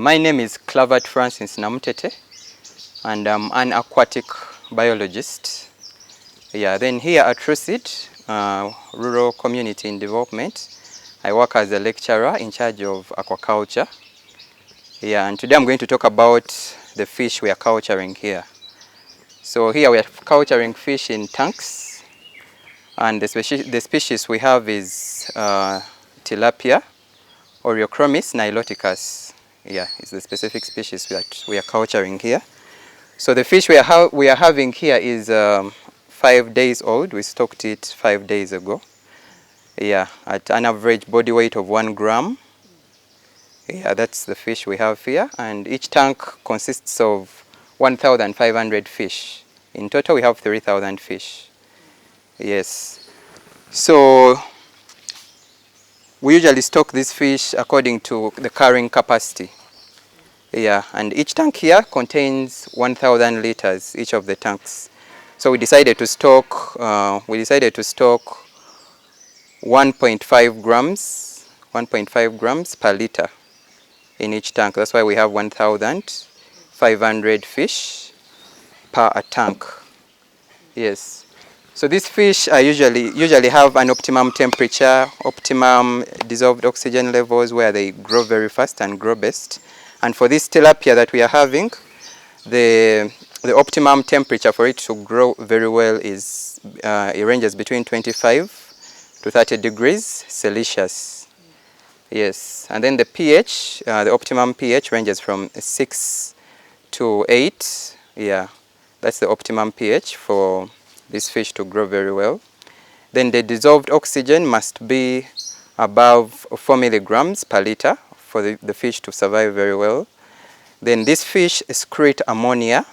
My name is Clavert Francis Namutete, and I'm an aquatic biologist. Then here at RUCID, Rural Community in Development, I work as a lecturer in charge of aquaculture. And today I'm going to talk about the fish we are culturing here. So here we are culturing fish in tanks, and the species we have is tilapia, Oreochromis niloticus. It's the specific species that we are culturing here. So the fish we are having here is 5 days old. We stocked it 5 days ago. At an average body weight of 1 gram. That's the fish we have here, and each tank consists of 1,500 fish. In total, we have 3,000 fish. So we usually stock this fish according to the carrying capacity. And each tank here contains 1,000 liters, each of the tanks. So we decided to stock 1.5 grams per liter in each tank. That's why we have 1,500 fish per tank. So these fish usually have an optimum temperature, optimum dissolved oxygen levels where they grow very fast and grow best. And for this tilapia that we are having, the optimum temperature for it to grow very well is it ranges between 25 to 30 degrees Celsius. And then the pH, the optimum pH ranges from 6 to 8. That's the optimum pH for this fish to grow very well. Then the dissolved oxygen must be above 4 milligrams per liter for the fish to survive very well. Then this fish secrete ammonia.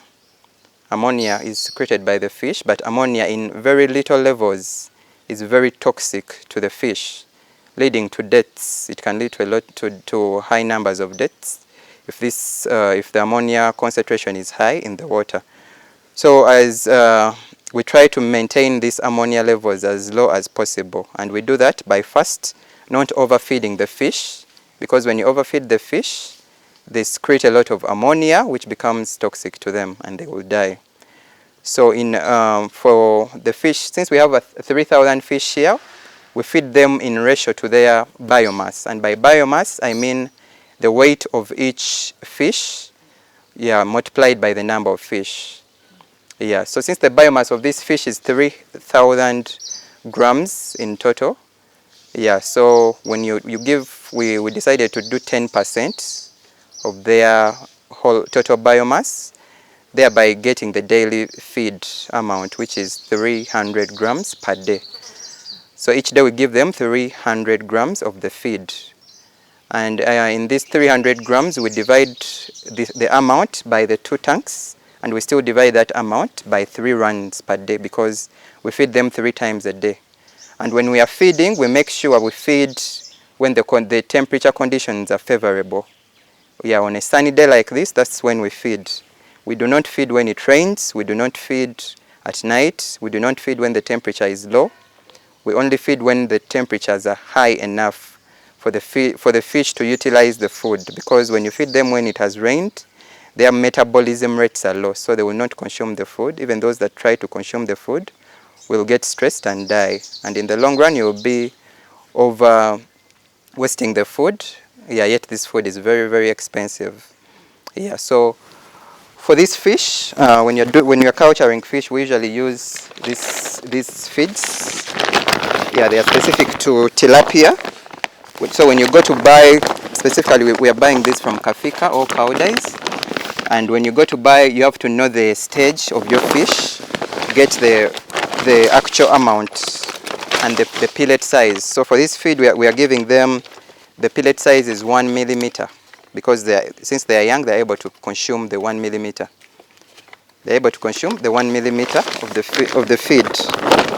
Ammonia is secreted by the fish, but ammonia in very little levels is very toxic to the fish, leading to deaths. It can lead to high numbers of deaths if the ammonia concentration is high in the water. So as we try to maintain these ammonia levels as low as possible, and we do that by first not overfeeding the fish, because when you overfeed the fish, they secrete a lot of ammonia, which becomes toxic to them, and they will die. So for the fish, since we have 3,000 fish here, we feed them in ratio to their biomass. And by biomass, I mean the weight of each fish, multiplied by the number of fish. So since the biomass of this fish is 3,000 grams in total, so when you give, we decided to do 10% of their whole total biomass, thereby getting the daily feed amount, which is 300 grams per day. So each day we give them 300 grams of the feed. And in these 300 grams, we divide the amount by the 2 tanks, and we still divide that amount by 3 runs per day, because we feed them 3 times a day. And when we are feeding, we make sure we feed when the temperature conditions are favorable. On a sunny day like this, that's when we feed. We do not feed when it rains. We do not feed at night. We do not feed when the temperature is low. We only feed when the temperatures are high enough for the fish to utilize the food, because when you feed them when it has rained, their metabolism rates are low, so they will not consume the food. Even those that try to consume the food will get stressed and die. And in the long run, you will be over wasting the food. Yet this food is very, very expensive. So for this fish, when you're culturing fish, we usually use these feeds. They are specific to tilapia. So when you go to buy, specifically we are buying this from Kafika or Cowdice. And when you go to buy, you have to know the stage of your fish, get the actual amount and the pellet size. So for this feed, we are giving them, the pellet size is 1 millimeter, because since they are young, they are able to consume the 1 millimeter. They're able to consume the 1 millimeter of the feed.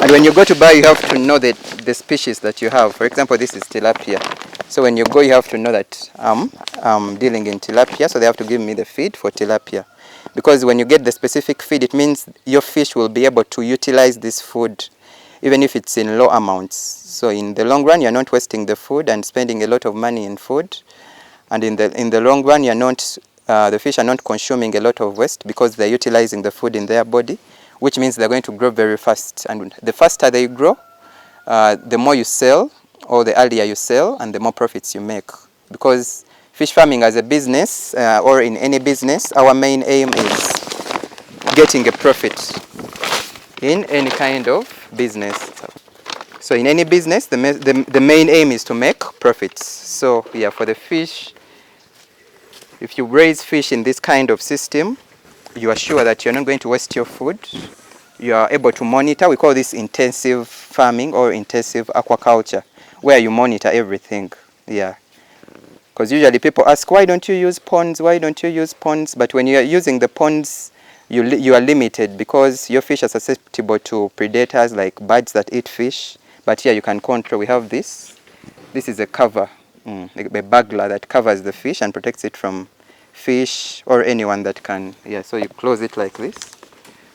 And when you go to buy, you have to know the species that you have. For example, this is tilapia. So when you go, you have to know that I'm dealing in tilapia, so they have to give me the feed for tilapia. Because when you get the specific feed, it means your fish will be able to utilize this food, even if it's in low amounts. So in the long run, you're not wasting the food and spending a lot of money in food. and in the long run, the fish are not consuming a lot of waste because they're utilizing the food in their body, which means they're going to grow very fast. And the faster they grow, the more you sell, or the earlier you sell, and the more profits you make. Because fish farming as a business, or in any business, our main aim is getting a profit in any kind of business. So in any business, the main aim is to make profits. So yeah, for the fish, if you raise fish in this kind of system, you are sure that you're not going to waste your food. You are able to monitor. We call this intensive farming or intensive aquaculture, where you monitor everything. Yeah. Because usually people ask, why don't you use ponds? Why don't you use ponds? But when you are using the ponds, you are limited because your fish are susceptible to predators like birds that eat fish. But here you can control. We have this. This is a cover, a burglar that covers the fish and protects it from fish or anyone that can. Yeah, so you close it like this.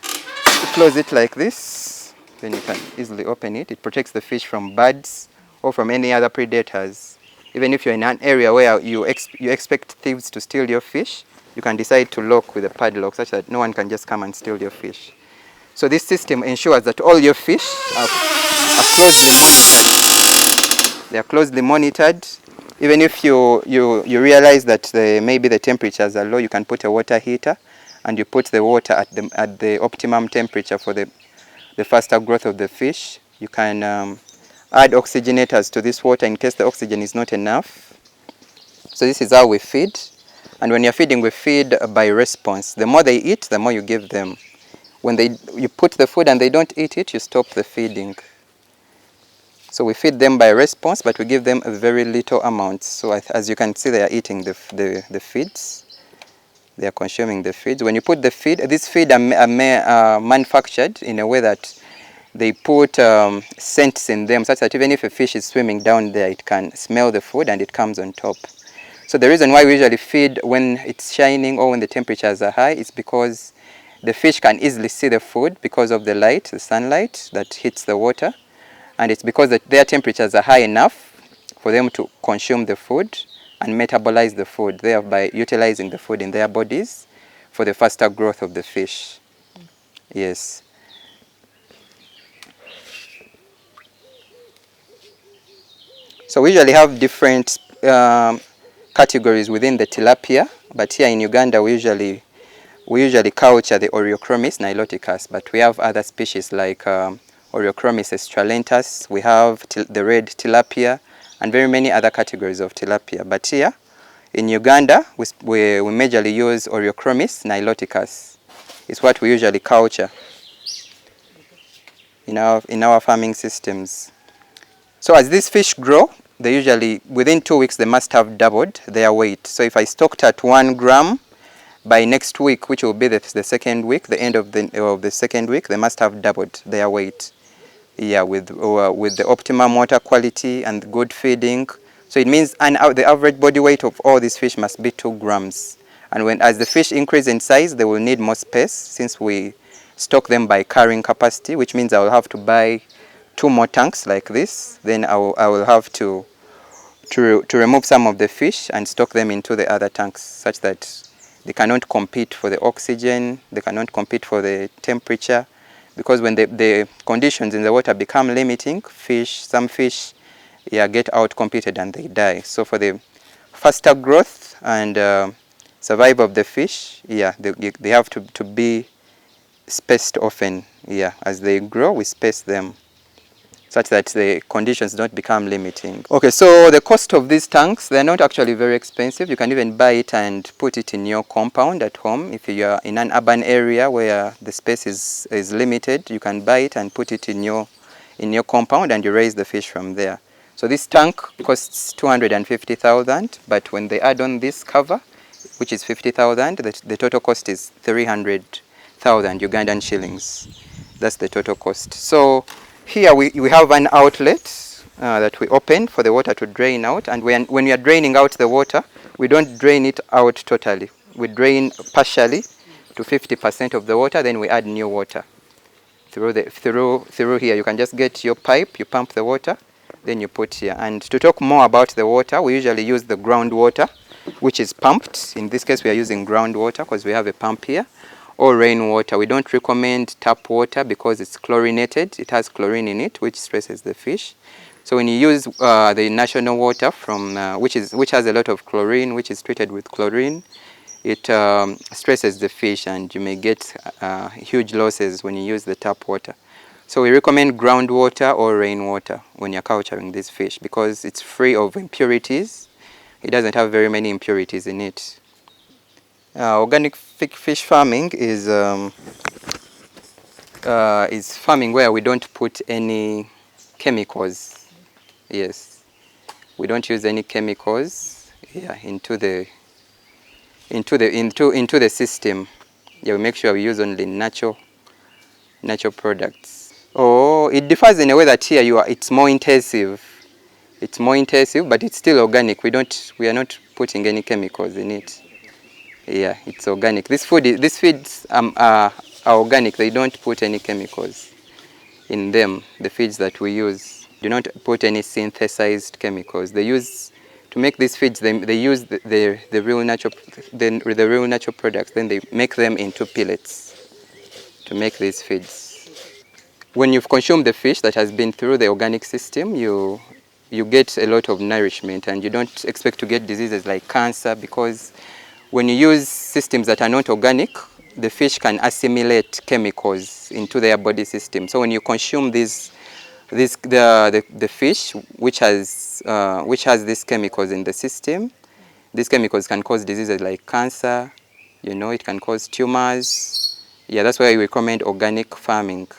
You close it like this, then you can easily open it. It protects the fish from birds or from any other predators. Even if you're in an area where you expect thieves to steal your fish, you can decide to lock with a padlock such that no one can just come and steal your fish. So this system ensures that all your fish are closely monitored. They are closely monitored. Even if you realize that maybe the temperatures are low, you can put a water heater and you put the water at the optimum temperature for the faster growth of the fish. You can add oxygenators to this water in case the oxygen is not enough. So this is how we feed. And when you're feeding, we feed by response. The more they eat, the more you give them. When you put the food and they don't eat it, you stop the feeding. So we feed them by response, but we give them a very little amount. So as you can see, they are eating the feeds. They are consuming the feeds. When you put the feed, these feed are manufactured in a way that they put scents in them, such that even if a fish is swimming down there, it can smell the food and it comes on top. So the reason why we usually feed when it's shining or when the temperatures are high is because the fish can easily see the food because of the light, the sunlight that hits the water. And it's because their temperatures are high enough for them to consume the food and metabolize the food, thereby utilizing the food in their bodies for the faster growth of the fish. Yes. So we usually have different categories within the tilapia, but here in Uganda we usually culture the Oreochromis niloticus, but we have other species like Oreochromis estralentus, we have the red tilapia, and very many other categories of tilapia. But here in Uganda, we majorly use Oreochromis niloticus. It's what we usually culture in our farming systems. So as these fish grow, they usually, within 2 weeks, they must have doubled their weight. So if I stocked at 1 gram, by next week, which will be the second week, the end of the second week, they must have doubled their weight. Yeah, with the optimum water quality and good feeding. So it means the average body weight of all these fish must be 2 grams. And as the fish increase in size, they will need more space since we stock them by carrying capacity, which means I will have to buy 2 more tanks like this. Then I will have to remove some of the fish and stock them into the other tanks such that they cannot compete for the oxygen, they cannot compete for the temperature, because when the conditions in the water become limiting, some fish get out-competed and they die. So for the faster growth and survival of the fish, they have to be spaced often. As they grow, we space them such that the conditions don't become limiting. Okay, so the cost of these tanks, they're not actually very expensive. You can even buy it and put it in your compound at home. If you are in an urban area where the space is limited, you can buy it and put it in your compound and you raise the fish from there. So this tank costs 250,000, but when they add on this cover, which is 50,000, the total cost is 300,000 Ugandan shillings. That's the total cost. So here we have an outlet that we open for the water to drain out, and when we are draining out the water, we don't drain it out totally. We drain partially to 50% of the water, then we add new water. Through here, you can just get your pipe, you pump the water, then you put here. And to talk more about the water, we usually use the groundwater which is pumped. In this case we are using groundwater because we have a pump here, or rainwater. We don't recommend tap water because it's chlorinated. It has chlorine in it, which stresses the fish. So when you use the national water from which has a lot of chlorine, which is treated with chlorine, it stresses the fish, and you may get huge losses when you use the tap water. So we recommend groundwater or rainwater when you're culturing this fish because it's free of impurities. It doesn't have very many impurities in it. Organic fish farming is farming where we don't put any chemicals. Yes, we don't use any chemicals into the system. Yeah, we make sure we use only natural products. Oh, it differs in a way that here it's more intensive. It's more intensive, but it's still organic. We are not putting any chemicals in it. Yeah, it's organic. These feeds are organic. They don't put any chemicals in them. The feeds that we use do not put any synthesized chemicals. They use to make these feeds. They use the real natural products. Then they make them into pellets to make these feeds. When you've consumed the fish that has been through the organic system, you get a lot of nourishment, and you don't expect to get diseases like cancer, because when you use systems that are not organic, the fish can assimilate chemicals into their body system. So when you consume the fish which has these chemicals in the system, these chemicals can cause diseases like cancer. It can cause tumors. Yeah, that's why we recommend organic farming.